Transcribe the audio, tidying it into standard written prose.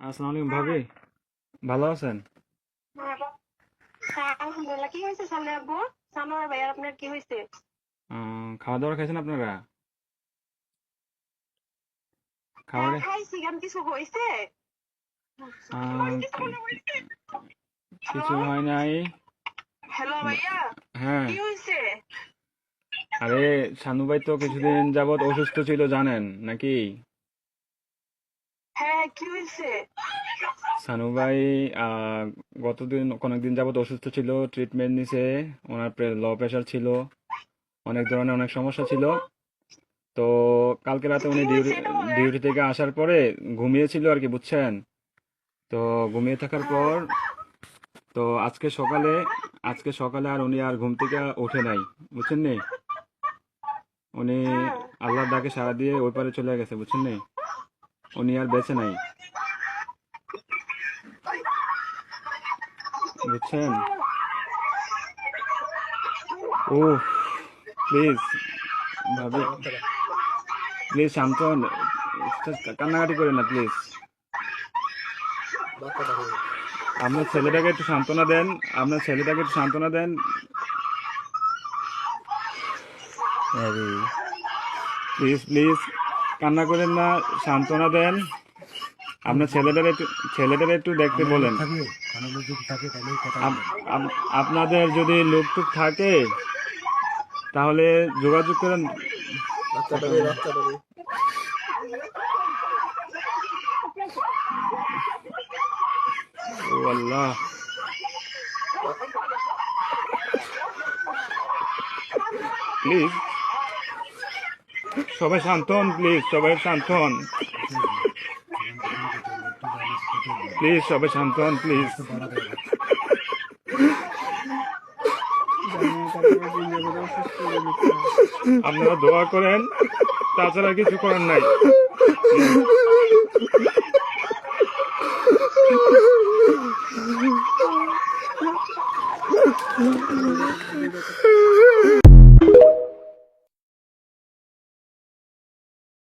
আসসালামু আলাইকুম ভাবি, ভালো আছেন? হ্যাঁ, আলহামদুলিল্লাহ। কি হয়েছে সামনে আব্বু? সানোয়ার ভাই আর আপনার কি হয়েছে? খাওয়া দাওয়া খাইছেন আপনারা? হ্যাঁ খাবারে খাইছি, কেন কিছু হয়েছে? কি- কিছু হয় নাই। হ্যালো ভাইয়া, হ্যাঁ, কি হয়েছে? আরে শানু ভাই তো কিছুদিন যাবত অসুস্থ ছিল জানেন নাকি? হ্যাঁ কি হয়েছে? শানু ভাই আহ, গতদিন অনেকদিন যাবত অসুস্থ ছিল, ট্রিটমেন্ট নিছে। ওনার লো প্রেশার ছিল, অনেক ধরনের অনেক সমস্যা ছিল। তো কালকে রাতে কি উনি হয়েছে এটা বলেন। ডিউটি থেকে আসার পরে ঘুমিয়েছিল আর কি, বুঝছেন? তো ঘুমিয়ে থাকার হ্যাঁ। পর তো আজকে সকালে আর উনি আর ঘুম থেকে ওঠে নাই, বুঝছেন নি? উনি হ্যাঁ। আল্লাহর ডাকে সাড়া দিয়ে ওই পারে চলে গেছে, বুঝছেন নি? উনি আর বেঁচে নাই, বুঝছেন? ও, প্লিজ ভাবি, প্লিজ শান্ত হন। কান্নাকাটি করেন না প্লিজ। আপনার ছেলেটাকে একটু সান্ত্বনা দেন, আপনার ছেলেটাকে একটু সান্ত্বনা দেন। আরে প্লিজ প্লিজ, কান্না করেন না, সান্ত্বনা দেন। আপনার ছেলেটার একটু দেখতে অনেক লোক বলেন। থাকে, অনেক লোক যদি থাকে তাহলে কথা বলবেন। আপনাদের যদি লোক টুক থাকে তাহলে যোগাযোগ করেন। ও আল্লাহ, প্লিজ সবাই শান্ত হন, প্লিজ সবাই শান্ত হন, জীবন জীবন কেটে মৃত্যু জানে কেটে গেল। প্লিজ সবাই শান্ত হন, প্লিজ। বয়স তো বাড়া দেয় না। আপনারা দোয়া করেন, তাছাড়া কিছু করার নাই।